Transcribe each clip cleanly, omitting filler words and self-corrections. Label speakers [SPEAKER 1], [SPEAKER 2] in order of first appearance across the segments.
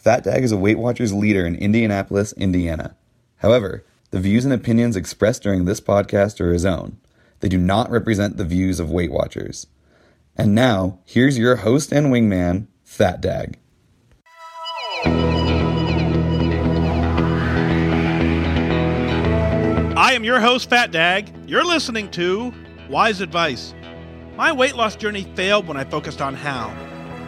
[SPEAKER 1] Fat Dag is a Weight Watchers leader in Indianapolis, Indiana. However, the views and opinions expressed during this podcast are his own. They do not represent the views of Weight Watchers. And now, here's your host and wingman, Fat Dag.
[SPEAKER 2] I am your host, Fat Dag. You're listening to Wise Advice. My weight loss journey failed when I focused on how.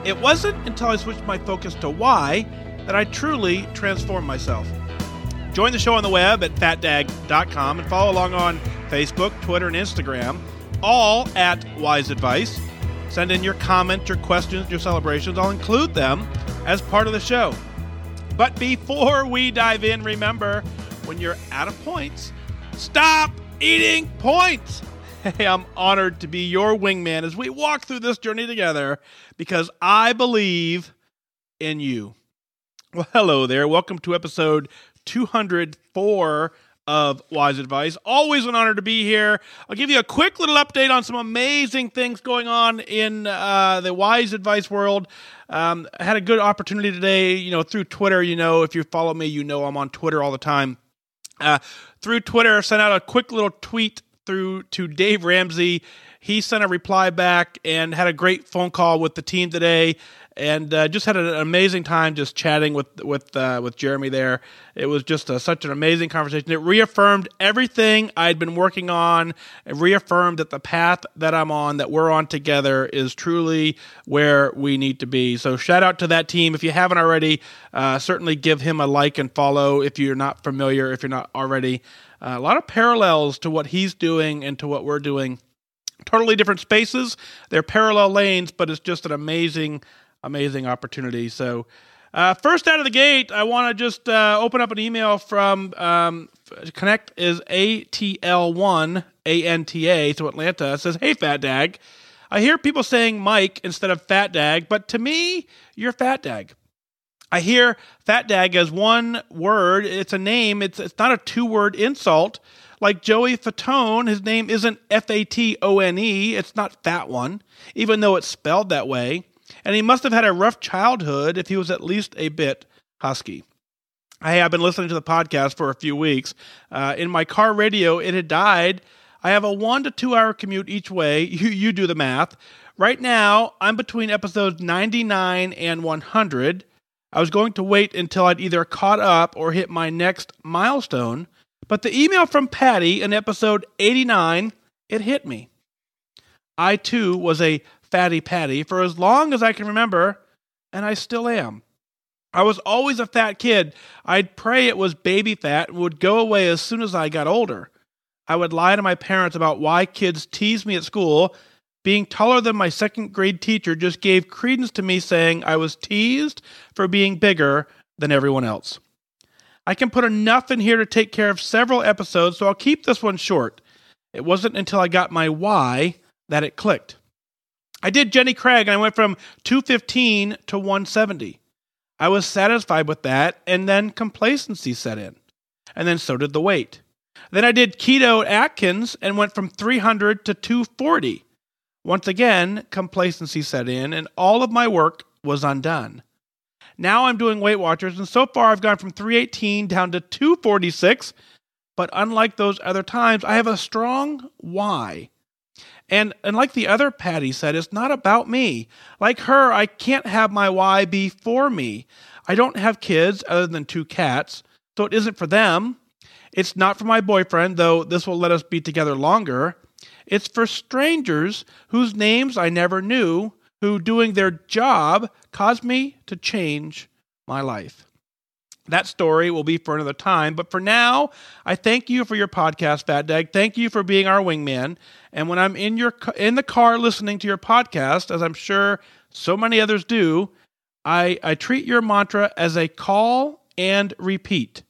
[SPEAKER 2] It wasn't until I switched my focus to why that I truly transformed myself. Join the show on the web at fatdag.com and follow along on Facebook, Twitter, and Instagram, all at Wise Advice. Send in your comments, your questions, your celebrations. I'll include them as part of the show. But before we dive in, remember, when you're out of points, stop eating points. Hey, I'm honored to be your wingman as we walk through this journey together because I believe in you. Well, hello there. Welcome to episode 204 of Wise Advice. Always an honor to be here. I'll give you a quick little update on some amazing things going on in the Wise Advice world. I had a good opportunity today, through Twitter. If you follow me, I'm on Twitter all the time. Through Twitter, sent out a quick little tweet to Dave Ramsey. He sent a reply back and had a great phone call with the team today, and just had an amazing time just chatting with Jeremy there. It was just such an amazing conversation. It reaffirmed everything I'd been working on. It reaffirmed that the path that I'm on, that we're on together, is truly where we need to be. So shout out to that team. If you haven't already, certainly give him a like and follow if you're not familiar, if you're not already. A lot of parallels to what he's doing and to what we're doing. Totally different spaces. They're parallel lanes, but it's just an amazing opportunity. So first out of the gate, I want to just open up an email from Connect is ATL1 ANTA to Atlanta. It says, "Hey, Fat Dag. I hear people saying Mike instead of Fat Dag, but to me, you're Fat Dag. I hear Fat Dag as one word. It's a name. It's not a two-word insult. Like Joey Fatone, his name isn't Fatone. It's not Fat One, even though it's spelled that way. And he must have had a rough childhood if he was at least a bit husky. I have been listening to the podcast for a few weeks. In my car radio, it had died. I have a 1 to 2 hour commute each way. You do the math. Right now, I'm between episodes 99 and 100. I was going to wait until I'd either caught up or hit my next milestone, but the email from Patty in episode 89, it hit me. I, too, was a fatty Patty for as long as I can remember, and I still am. I was always a fat kid. I'd pray it was baby fat and would go away as soon as I got older. I would lie to my parents about why kids teased me at school. Being taller than my second grade teacher just gave credence to me saying I was teased for being bigger than everyone else. I can put enough in here to take care of several episodes, so I'll keep this one short. It wasn't until I got my why that it clicked. I did Jenny Craig, and I went from 215 to 170. I was satisfied with that, and then complacency set in. And then so did the weight. Then I did Keto Atkins and went from 300 to 240. Once again, complacency set in, and all of my work was undone. Now I'm doing Weight Watchers, and so far I've gone from 318 down to 246, but unlike those other times, I have a strong why. And like the other Patty said, it's not about me. Like her, I can't have my why be for me. I don't have kids other than 2 cats, so it isn't for them. It's not for my boyfriend, though this will let us be together longer. It's for strangers whose names I never knew, who doing their job caused me to change my life. That story will be for another time, but for now, I thank you for your podcast, Fat Dag. Thank you for being our wingman. And when I'm in the car listening to your podcast, as I'm sure so many others do, I treat your mantra as a call and repeat.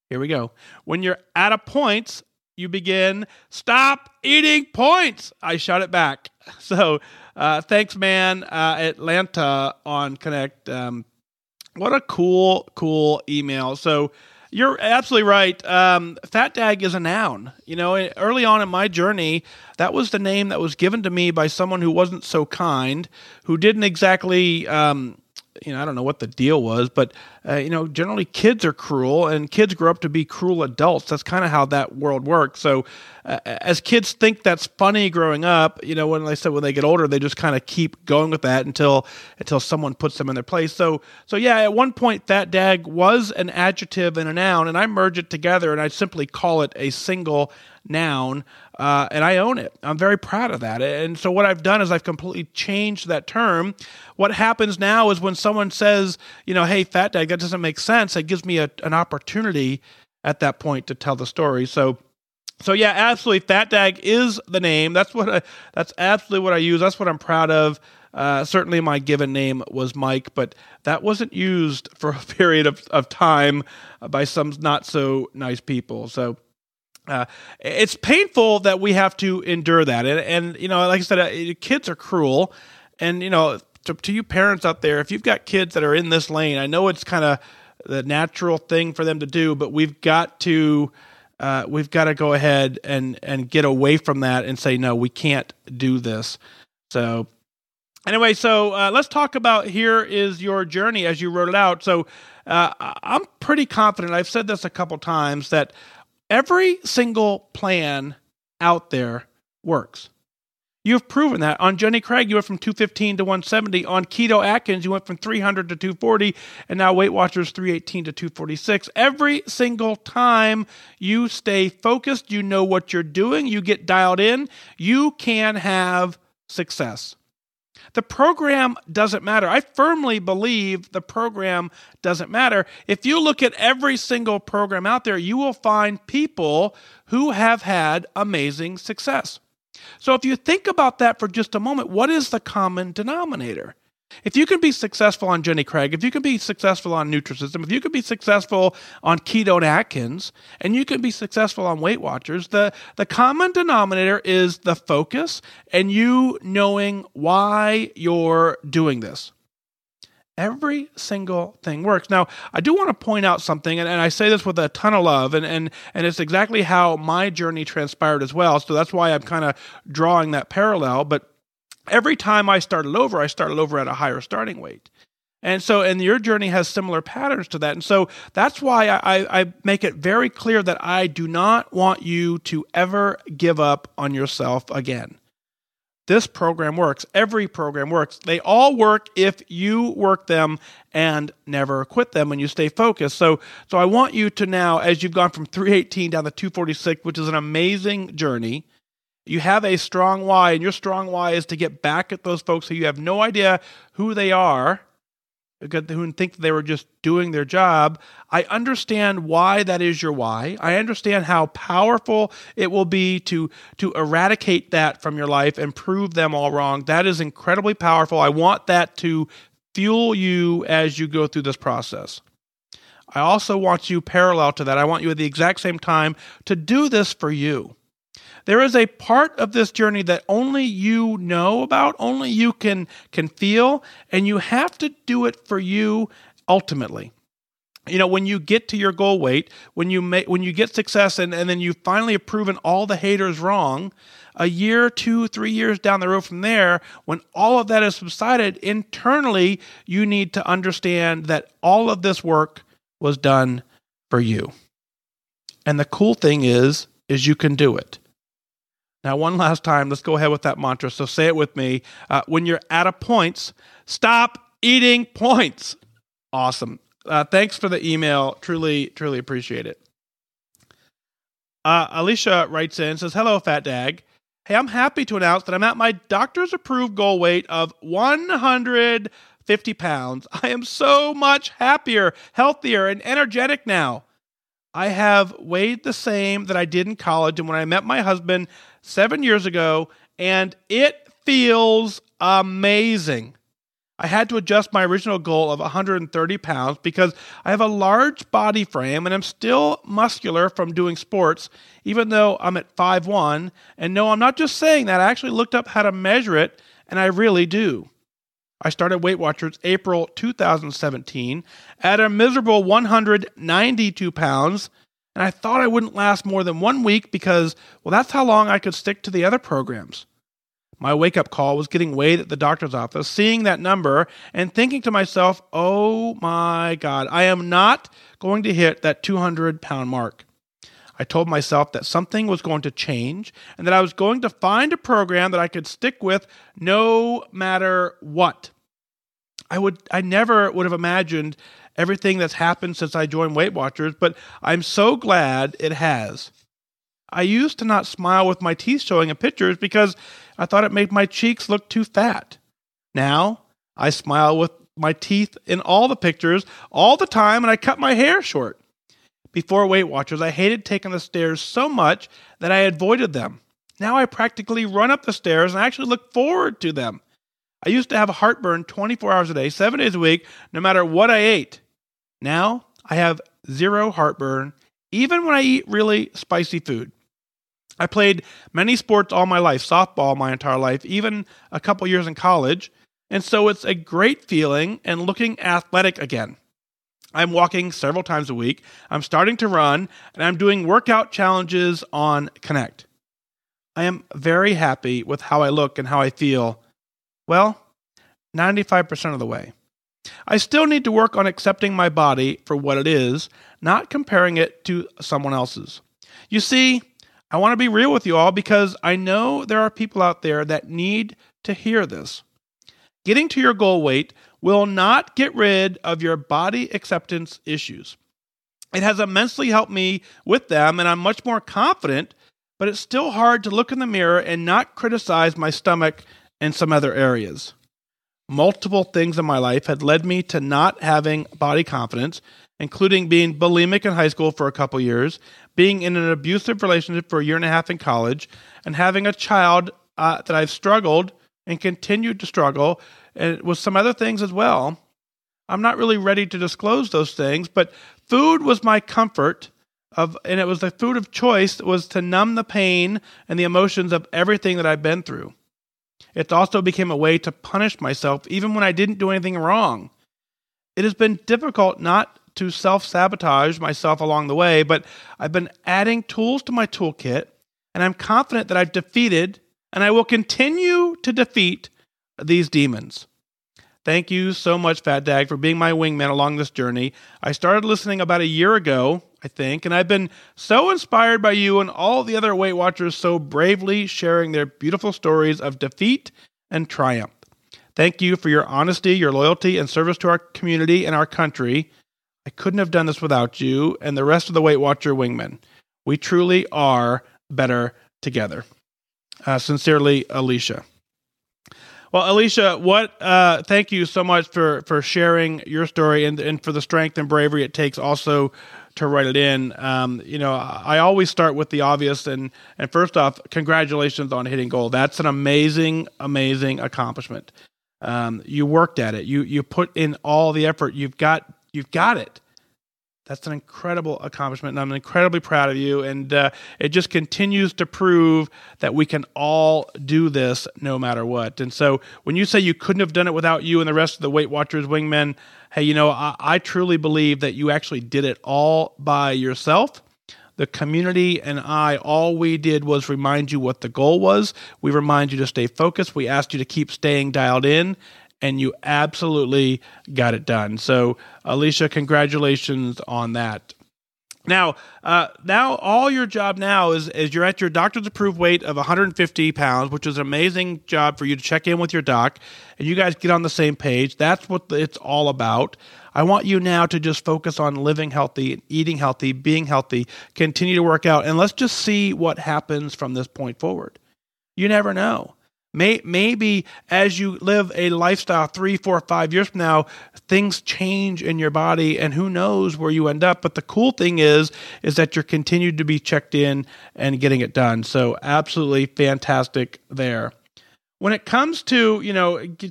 [SPEAKER 2] Here we go. When you're out of points, you begin, stop eating points. I shout it back. So thanks, man. Atlanta on Connect. What a cool email. So you're absolutely right. Fat Dag is a noun. Early on in my journey, that was the name that was given to me by someone who wasn't so kind, who didn't exactly I don't know what the deal was, but, generally kids are cruel and kids grow up to be cruel adults. That's kind of how that world works. So as kids think that's funny growing up, when they get older, they just kind of keep going with that until someone puts them in their place. So yeah, at one point, fat dag was an adjective and a noun, and I merge it together and I simply call it a single noun, and I own it. I'm very proud of that. And so what I've done is I've completely changed that term. What happens now is when someone says, hey, fat dag, that doesn't make sense, it gives me an opportunity at that point to tell the story. So yeah, absolutely, fat dag is the name. That's absolutely what I use. That's what I'm proud of. Certainly my given name was Mike, but that wasn't used for a period of time by some not so nice people. So it's painful that we have to endure that. And like I said, kids are cruel. And, to you parents out there, if you've got kids that are in this lane, I know it's kind of the natural thing for them to do, but we've got to go ahead and get away from that and say, no, we can't do this. So anyway, let's talk about here is your journey as you wrote it out. So I'm pretty confident, I've said this a couple times, that every single plan out there works. You've proven that. On Jenny Craig, you went from 215 to 170. On Keto Atkins, you went from 300 to 240. And now Weight Watchers, 318 to 246. Every single time you stay focused, you know what you're doing, you get dialed in, you can have success. The program doesn't matter. I firmly believe the program doesn't matter. If you look at every single program out there, you will find people who have had amazing success. So if you think about that for just a moment, what is the common denominator? If you can be successful on Jenny Craig, if you can be successful on Nutrisystem, if you can be successful on Keto and Atkins, and you can be successful on Weight Watchers, the common denominator is the focus and you knowing why you're doing this. Every single thing works. Now, I do want to point out something, and I say this with a ton of love, and it's exactly how my journey transpired as well, so that's why I'm kind of drawing that parallel, but every time I started over at a higher starting weight. And your journey has similar patterns to that. And so that's why I make it very clear that I do not want you to ever give up on yourself again. This program works. Every program works. They all work if you work them and never quit them and you stay focused. So I want you to now, as you've gone from 318 down to 246, which is an amazing journey, you have a strong why, and your strong why is to get back at those folks who you have no idea who they are, who think they were just doing their job. I understand why that is your why. I understand how powerful it will be to eradicate that from your life and prove them all wrong. That is incredibly powerful. I want that to fuel you as you go through this process. I also want you parallel to that. I want you at the exact same time to do this for you. There is a part of this journey that only you know about, only you can feel, and you have to do it for you ultimately. When you get to your goal weight, when you get success and then you finally have proven all the haters wrong, a year, 2, 3 years down the road from there, when all of that has subsided, internally, you need to understand that all of this work was done for you. And the cool thing is you can do it. Now, one last time, let's go ahead with that mantra. So say it with me. When you're out of points, stop eating points. Awesome. Thanks for the email. Truly, truly appreciate it. Alicia writes in, says, hello, Fat Dag. Hey, I'm happy to announce that I'm at my doctor's approved goal weight of 150 pounds. I am so much happier, healthier, and energetic now. I have weighed the same that I did in college and when I met my husband 7 years ago, and it feels amazing. I had to adjust my original goal of 130 pounds because I have a large body frame and I'm still muscular from doing sports, even though I'm at 5'1". And no, I'm not just saying that. I actually looked up how to measure it, and I really do. I started Weight Watchers April 2017 at a miserable 192 pounds, and I thought I wouldn't last more than 1 week because, well, that's how long I could stick to the other programs. My wake-up call was getting weighed at the doctor's office, seeing that number, and thinking to myself, oh my God, I am not going to hit that 200-pound mark. I told myself that something was going to change and that I was going to find a program that I could stick with no matter what. I never would have imagined everything that's happened since I joined Weight Watchers, but I'm so glad it has. I used to not smile with my teeth showing in pictures because I thought it made my cheeks look too fat. Now, I smile with my teeth in all the pictures all the time, and I cut my hair short. Before Weight Watchers, I hated taking the stairs so much that I avoided them. Now I practically run up the stairs and I actually look forward to them. I used to have heartburn 24 hours a day, 7 days a week, no matter what I ate. Now I have zero heartburn, even when I eat really spicy food. I played many sports all my life, softball my entire life, even a couple years in college, and so it's a great feeling and looking athletic again. I'm walking several times a week, I'm starting to run, and I'm doing workout challenges on Connect. I am very happy with how I look and how I feel, 95% of the way. I still need to work on accepting my body for what it is, not comparing it to someone else's. You see, I want to be real with you all because I know there are people out there that need to hear this. Getting to your goal weight will not get rid of your body acceptance issues. It has immensely helped me with them, and I'm much more confident, but it's still hard to look in the mirror and not criticize my stomach and some other areas. Multiple things in my life had led me to not having body confidence, including being bulimic in high school for a couple years, being in an abusive relationship for a year and a half in college, and having a child that I've struggled and continued to struggle, and with some other things as well. I'm not really ready to disclose those things, but food was my comfort, and it was the food of choice that was to numb the pain and the emotions of everything that I've been through. It also became a way to punish myself even when I didn't do anything wrong. It has been difficult not to self-sabotage myself along the way, but I've been adding tools to my toolkit, and I'm confident that I've defeated, and I will continue to defeat these demons. Thank you so much, Fat Dag, for being my wingman along this journey. I started listening about a year ago, I think, and I've been so inspired by you and all the other Weight Watchers so bravely sharing their beautiful stories of defeat and triumph. Thank you for your honesty, your loyalty, and service to our community and our country. I couldn't have done this without you and the rest of the Weight Watcher wingmen. We truly are better together. Sincerely, Alicia. Well, Alicia, thank you so much for sharing your story and for the strength and bravery it takes also to write it in. I always start with the obvious, and first off, congratulations on hitting goal. That's an amazing, amazing accomplishment. You worked at it. You put in all the effort. You've got it. That's an incredible accomplishment, and I'm incredibly proud of you. And it just continues to prove that we can all do this no matter what. And so when you say you couldn't have done it without you and the rest of the Weight Watchers wingmen, hey, I truly believe that you actually did it all by yourself. The community and all we did was remind you what the goal was. We remind you to stay focused. We asked you to keep staying dialed in, and you absolutely got it done. So, Alicia, congratulations on that. Now all your job now is you're at your doctor's approved weight of 150 pounds, which is an amazing job for you to check in with your doc, and you guys get on the same page. That's what it's all about. I want you now to just focus on living healthy, eating healthy, being healthy, continue to work out, and let's just see what happens from this point forward. You never know. Maybe as you live a lifestyle 3, 4, 5 years from now, things change in your body, and who knows where you end up. But the cool thing is that you're continued to be checked in and getting it done. So absolutely fantastic there. When it comes to,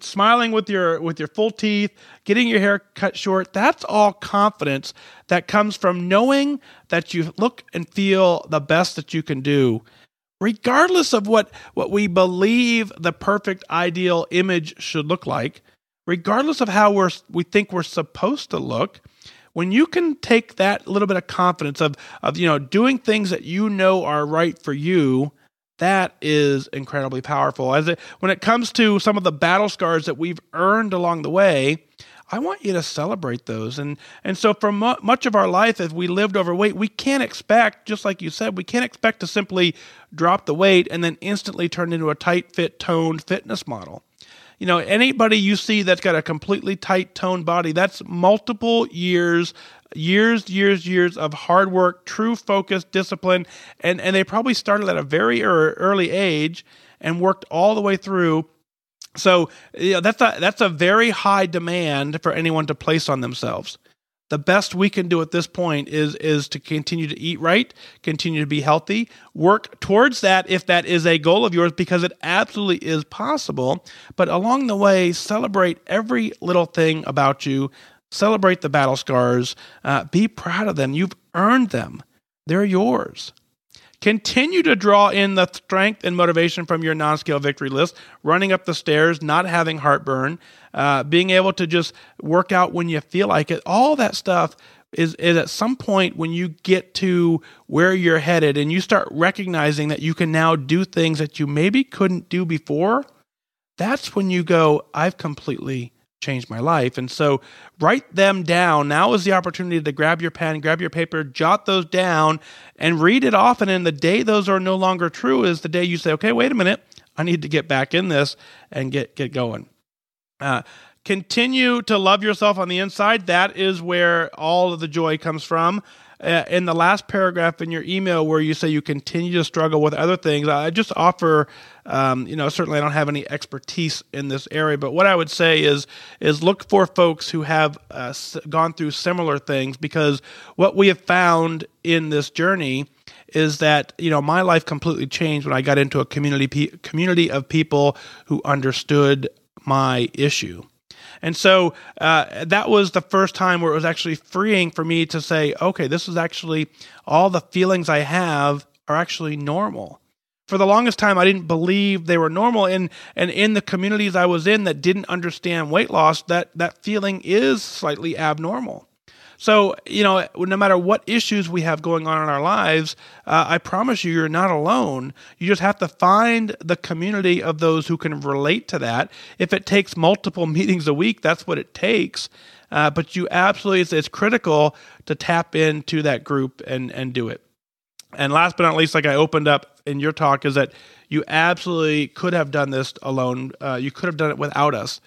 [SPEAKER 2] smiling with your full teeth, getting your hair cut short, that's all confidence that comes from knowing that you look and feel the best that you can do. Regardless of what we believe the perfect ideal image should look like, regardless of how we think we're supposed to look, when you can take that little bit of confidence of doing things that are right for you, That is incredibly powerful. When it comes to some of the battle scars that we've earned along the way, I want you to celebrate those. And so for much of our life, if we lived overweight, we can't expect, just like you said, we can't expect to simply drop the weight and then instantly turn into a tight, fit, toned fitness model. Anybody you see that's got a completely tight, toned body, that's multiple years of hard work, true focus, discipline, and they probably started at a very early age and worked all the way through. So that's a very high demand for anyone to place on themselves. The best we can do at this point is to continue to eat right, continue to be healthy, work towards that if that is a goal of yours, because it absolutely is possible. But along the way, celebrate every little thing about you. Celebrate the battle scars. Be proud of them. You've earned them. They're yours. Continue to draw in the strength and motivation from your non-scale victory list, running up the stairs, not having heartburn, being able to just work out when you feel like it. All that stuff is at some point when you get to where you're headed and you start recognizing that you can now do things that you maybe couldn't do before, that's when you go, I've completely changed my life. And so write them down. Now is the opportunity to grab your pen, grab your paper, jot those down, and read it often. And the day those are no longer true is the day you say, okay, wait a minute, I need to get back in this and get going. Continue to love yourself on the inside. That is where all of the joy comes from. In the last paragraph in your email where you say you continue to struggle with other things, I just offer, certainly I don't have any expertise in this area, but what I would say is look for folks who have gone through similar things, because what we have found in this journey is that, my life completely changed when I got into a community of people who understood my issue. And so that was the first time where it was actually freeing for me to say, okay, this is actually, all the feelings I have are actually normal. For the longest time, I didn't believe they were normal. And in the communities I was in that didn't understand weight loss, that feeling is slightly abnormal. So, no matter what issues we have going on in our lives, I promise you're not alone. You just have to find the community of those who can relate to that. If it takes multiple meetings a week, that's what it takes. But you absolutely, it's critical to tap into that group and do it. And last but not least, like I opened up in your talk, is that you absolutely could have done this alone. You could have done it without us.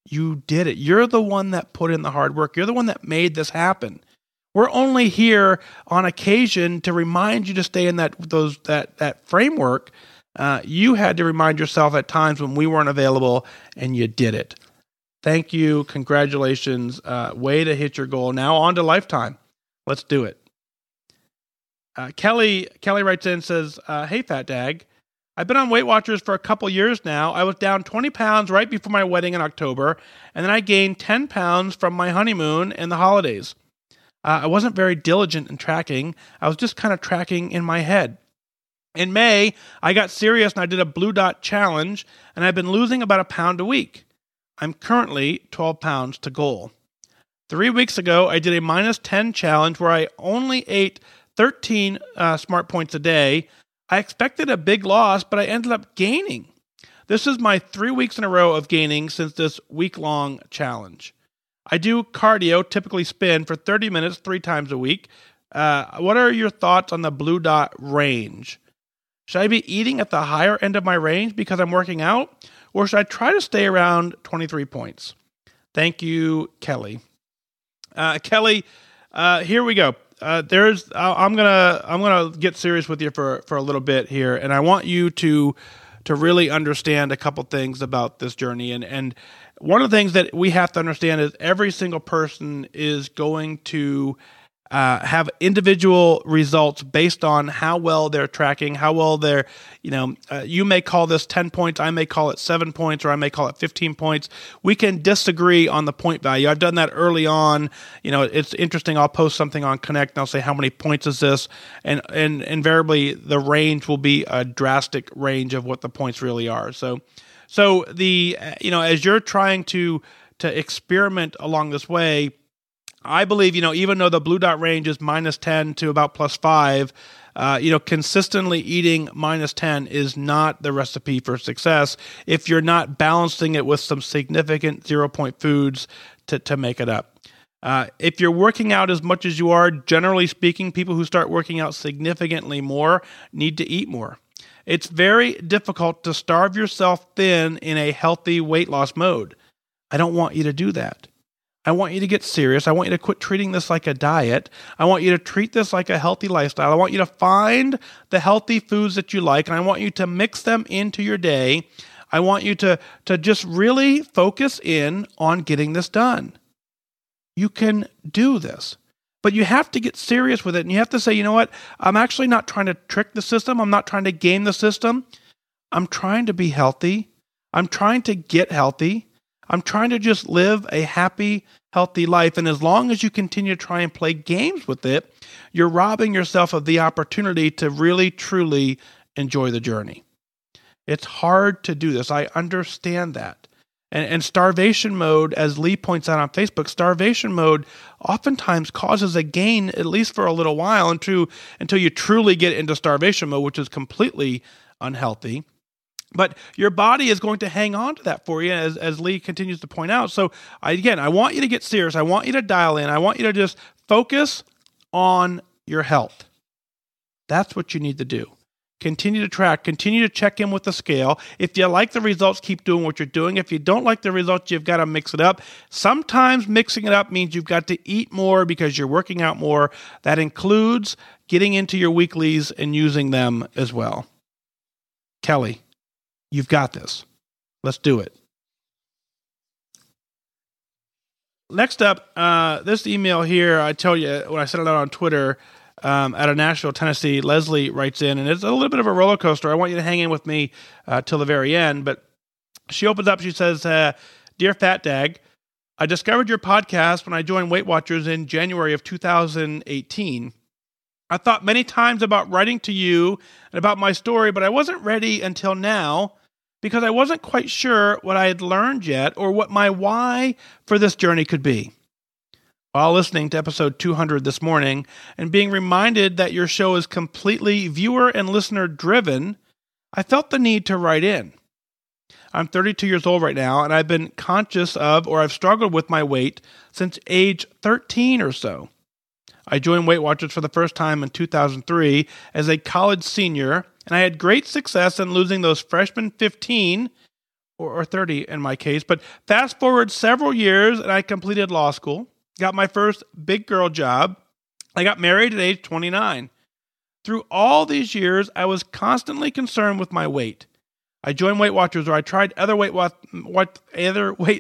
[SPEAKER 2] You did it. You're the one that put in the hard work. You're the one that made this happen. We're only here on occasion to remind you to stay in that framework. You had to remind yourself at times when we weren't available, and you did it. Thank you. Congratulations. Way to hit your goal. Now on to lifetime. Let's do it. Kelly writes in and says, hey, Fat Dag. I've been on Weight Watchers for a couple years now. I was down 20 pounds right before my wedding in October, and then I gained 10 pounds from my honeymoon and the holidays. I wasn't very diligent in tracking. I was just kind of tracking in my head. In May, I got serious and I did a Blue Dot challenge, and I've been losing about a pound a week. I'm currently 12 pounds to goal. 3 weeks ago, I did a -10 challenge where I only ate 13 Smart Points a day. I expected a big loss, but I ended up gaining. This is my 3 weeks in a row of gaining since this week-long challenge. I do cardio, typically spin, for 30 minutes 3 times a week. What are your thoughts on the Blue Dot range? Should I be eating at the higher end of my range because I'm working out, or should I try to stay around 23 points? Thank you, Kelly. Kelly, here we go. I'm gonna get serious with you for a little bit here, and I want you to really understand a couple things about this journey. And one of the things that we have to understand is every single person is going to have individual results based on how well they're tracking, how well they're, you may call this 10 points, I may call it 7 points, or I may call it 15 points. We can disagree on the point value. I've done that early on. It's interesting. I'll post something on Connect and I'll say, how many points is this? And invariably the range will be a drastic range of what the points really are. So the, as you're trying to experiment along this way, I believe, even though the blue dot range is -10 to about +5, consistently eating -10 is not the recipe for success if you're not balancing it with some significant 0-point foods to make it up. If you're working out as much as you are, generally speaking, people who start working out significantly more need to eat more. It's very difficult to starve yourself thin in a healthy weight loss mode. I don't want you to do that. I want you to get serious. I want you to quit treating this like a diet. I want you to treat this like a healthy lifestyle. I want you to find the healthy foods that you like, and I want you to mix them into your day. I want you to just really focus in on getting this done. You can do this, but you have to get serious with it, and you have to say, you know what? I'm actually not trying to trick the system. I'm not trying to game the system. I'm trying to be healthy. I'm trying to get healthy. I'm trying to just live a happy, healthy life. And as long as you continue to try and play games with it, you're robbing yourself of the opportunity to really, truly enjoy the journey. It's hard to do this. I understand that. And starvation mode, as Lee points out on Facebook, starvation mode oftentimes causes a gain, at least for a little while, until you truly get into starvation mode, which is completely unhealthy. But your body is going to hang on to that for you, as Lee continues to point out. So I want you to get serious. I want you to dial in. I want you to just focus on your health. That's what you need to do. Continue to track. Continue to check in with the scale. If you like the results, keep doing what you're doing. If you don't like the results, you've got to mix it up. Sometimes mixing it up means you've got to eat more because you're working out more. That includes getting into your weeklies and using them as well. Kelly, you've got this. Let's do it. Next up, this email here, I tell you, when I sent it out on Twitter, out of Nashville, Tennessee, Leslie writes in, and it's a little bit of a roller coaster. I want you to hang in with me till the very end. But she opens up, she says, Dear Fat Dag, I discovered your podcast when I joined Weight Watchers in January of 2018. I thought many times about writing to you and about my story, but I wasn't ready until now because I wasn't quite sure what I had learned yet or what my why for this journey could be. While listening to episode 200 this morning and being reminded that your show is completely viewer and listener driven, I felt the need to write in. I'm 32 years old right now, and I've been conscious of or I've struggled with my weight since age 13 or so. I joined Weight Watchers for the first time in 2003 as a college senior, and I had great success in losing those freshman 15 or 30 in my case. But fast forward several years, and I completed law school. Got my first big girl job. I got married at age 29. Through all these years, I was constantly concerned with my weight. I joined Weight Watchers, where I tried other weight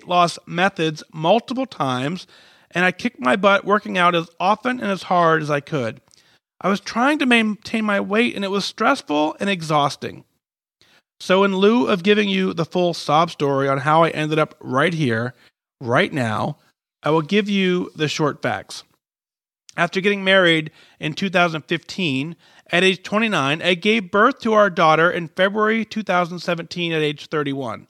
[SPEAKER 2] loss methods multiple times, and I kicked my butt working out as often and as hard as I could. I was trying to maintain my weight, and it was stressful and exhausting. So in lieu of giving you the full sob story on how I ended up right here, right now, I will give you the short facts. After getting married in 2015, at age 29, I gave birth to our daughter in February 2017 at age 31.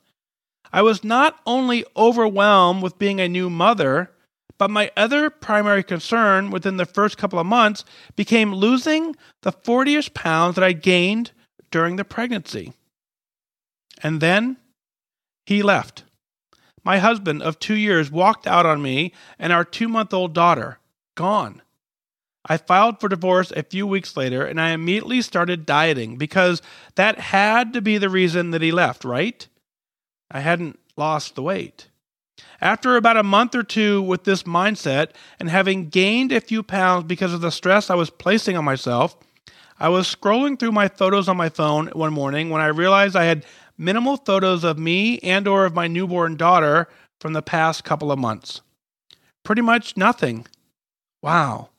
[SPEAKER 2] I was not only overwhelmed with being a new mother, but my other primary concern within the first couple of months became losing the 40-ish pounds that I gained during the pregnancy. And then he left. My husband of 2 years walked out on me and our 2-month-old daughter, gone. I filed for divorce a few weeks later, and I immediately started dieting because that had to be the reason that he left, right? I hadn't lost the weight. After about a month or two with this mindset and having gained a few pounds because of the stress I was placing on myself, I was scrolling through my photos on my phone one morning when I realized I had minimal photos of me and or of my newborn daughter from the past couple of months. Pretty much nothing. Wow.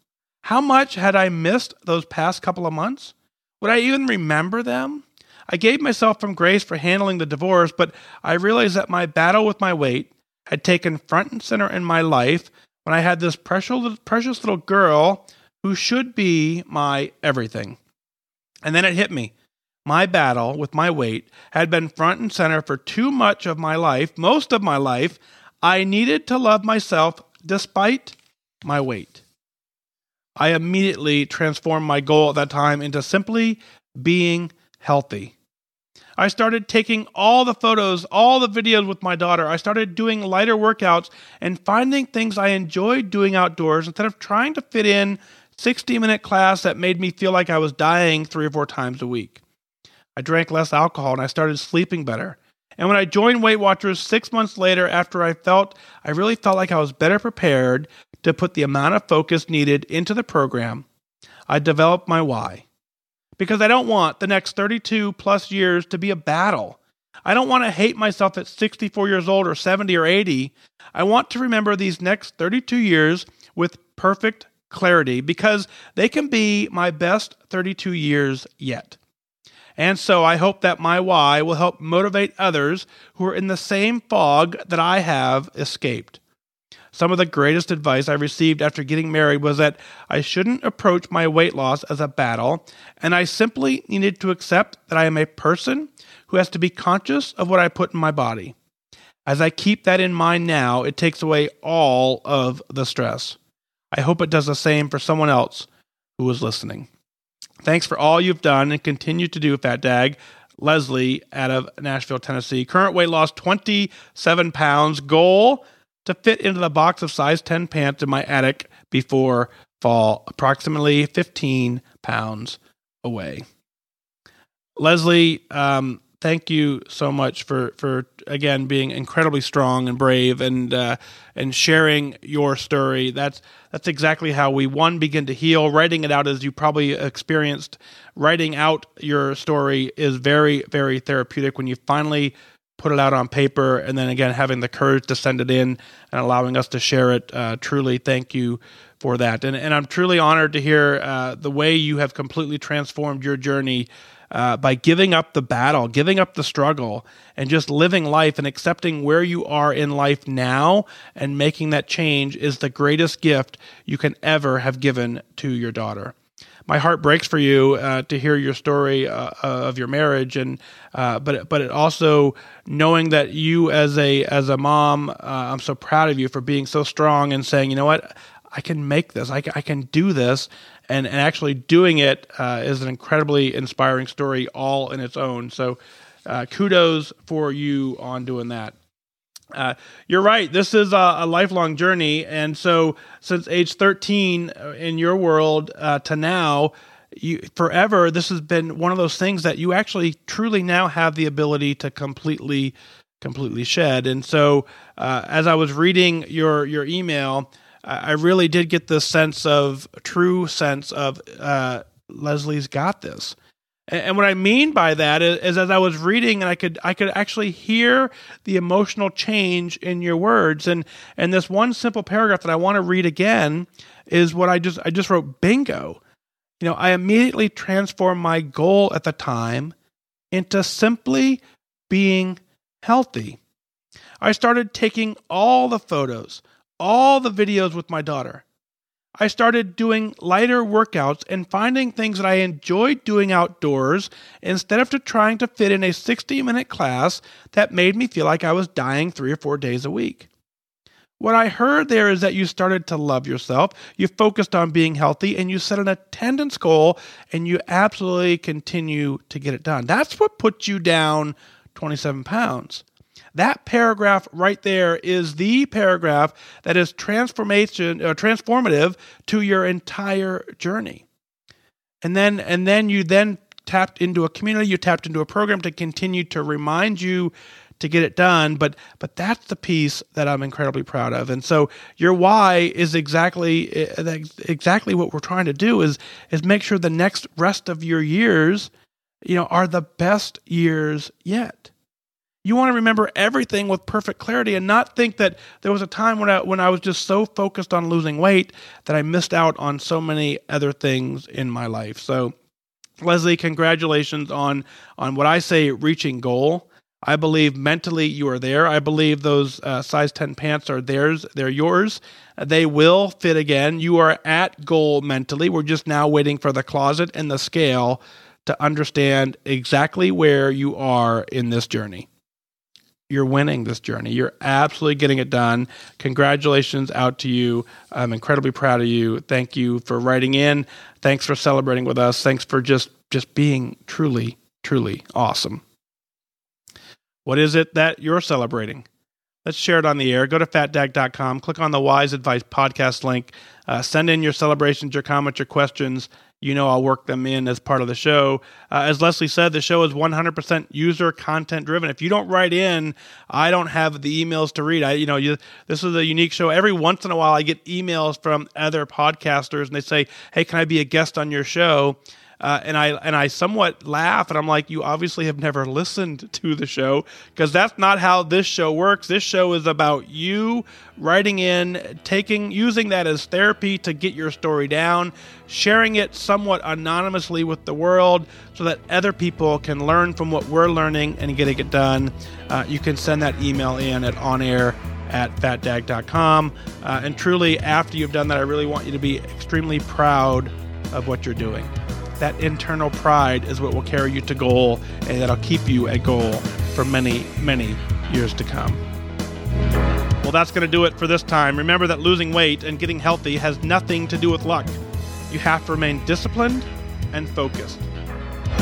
[SPEAKER 2] How much had I missed those past couple of months? Would I even remember them? I gave myself some grace for handling the divorce, but I realized that my battle with my weight had taken front and center in my life when I had this precious little girl who should be my everything. And then it hit me. My battle with my weight had been front and center for too much of my life, most of my life. I needed to love myself despite my weight. I immediately transformed my goal at that time into simply being healthy. I started taking all the photos, all the videos with my daughter. I started doing lighter workouts and finding things I enjoyed doing outdoors instead of trying to fit in 60-minute class that made me feel like I was dying 3 or 4 times a week. I drank less alcohol and I started sleeping better. And when I joined Weight Watchers 6 months later, after I really felt like I was better prepared to put the amount of focus needed into the program, I developed my why. Because I don't want the next 32 plus years to be a battle. I don't want to hate myself at 64 years old or 70 or 80. I want to remember these next 32 years with perfect clarity because they can be my best 32 years yet. And so I hope that my why will help motivate others who are in the same fog that I have escaped. Some of the greatest advice I received after getting married was that I shouldn't approach my weight loss as a battle, and I simply needed to accept that I am a person who has to be conscious of what I put in my body. As I keep that in mind now, it takes away all of the stress. I hope it does the same for someone else who is listening. Thanks for all you've done and continue to do, Fat Dag. Leslie out of Nashville, Tennessee. Current weight loss, 27 pounds. Goal to fit into the box of size 10 pants in my attic before fall, approximately 15 pounds away. Leslie, thank you so much for again being incredibly strong and brave and sharing your story. That's exactly how we begin to heal. Writing it out, as you probably experienced, writing out your story is very, very therapeutic when you finally put it out on paper, and then again having the courage to send it in and allowing us to share it. Truly, thank you for that. And I'm truly honored to hear the way you have completely transformed your journey by giving up the battle, giving up the struggle, and just living life and accepting where you are in life now and making that change is the greatest gift you can ever have given to your daughter. My heart breaks for you to hear your story of your marriage, and but it also knowing that you as a mom, I'm so proud of you for being so strong and saying, you know what, I can make this, I can do this, and actually doing it is an incredibly inspiring story all in its own. So kudos for you on doing that. You're right. This is a lifelong journey. And so since age 13 in your world to now, forever, this has been one of those things that you actually truly now have the ability to completely shed. And so as I was reading your email, I really did get this true sense of Leslie's got this. And what I mean by that is as I was reading, and I could actually hear the emotional change in your words. And this one simple paragraph that I want to read again is what I just wrote, bingo. You know, I immediately transformed my goal at the time into simply being healthy. I started taking all the photos, all the videos with my daughter. I started doing lighter workouts and finding things that I enjoyed doing outdoors instead of trying to fit in a 60-minute class that made me feel like I was dying 3 or 4 days a week. What I heard there is that you started to love yourself, you focused on being healthy, and you set an attendance goal, and you absolutely continue to get it done. That's what put you down 27 pounds. That paragraph right there is the paragraph that is transformative to your entire journey. And then you tapped into a community, you tapped into a program to continue to remind you to get it done. But that's the piece that I'm incredibly proud of. And so your why is exactly what we're trying to do is make sure the next rest of your years, are the best years yet. You want to remember everything with perfect clarity and not think that there was a time when I was just so focused on losing weight that I missed out on so many other things in my life. So, Leslie, congratulations on what I say reaching goal. I believe mentally you are there. I believe those size 10 pants are theirs. They're yours. They will fit again. You are at goal mentally. We're just now waiting for the closet and the scale to understand exactly where you are in this journey. you're winning this journey. You're absolutely getting it done. Congratulations out to you. I'm incredibly proud of you. Thank you for writing in. Thanks for celebrating with us. Thanks for just being truly, truly awesome. What is it that you're celebrating? Let's share it on the air. Go to fatdag.com, click on the Wise Advice podcast link, send in your celebrations, your comments, your questions. I'll work them in as part of the show. As Leslie said, the show is 100% user content driven. If you don't write in, I don't have the emails to read. This is a unique show. Every once in a while, I get emails from other podcasters, and they say, "Hey, can I be a guest on your show?" And I somewhat laugh, and I'm like, you obviously have never listened to the show, because that's not how this show works. This show is about you writing in, using that as therapy to get your story down, sharing it somewhat anonymously with the world so that other people can learn from what we're learning and getting it done. You can send that email in at onair@fatdag.com. And truly, after you've done that, I really want you to be extremely proud of what you're doing. That internal pride is what will carry you to goal, and that'll keep you at goal for many, many years to come. Well, that's going to do it for this time. Remember that losing weight and getting healthy has nothing to do with luck. You have to remain disciplined and focused.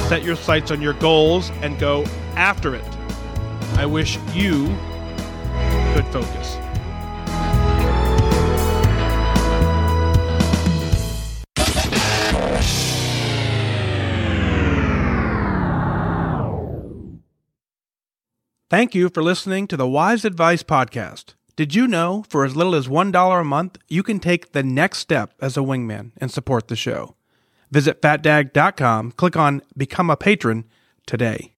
[SPEAKER 2] Set your sights on your goals and go after it. I wish you could focus. Thank you for listening to the Wise Advice Podcast. Did you know for as little as $1 a month, you can take the next step as a wingman and support the show? Visit fatdag.com, click on Become a Patron today.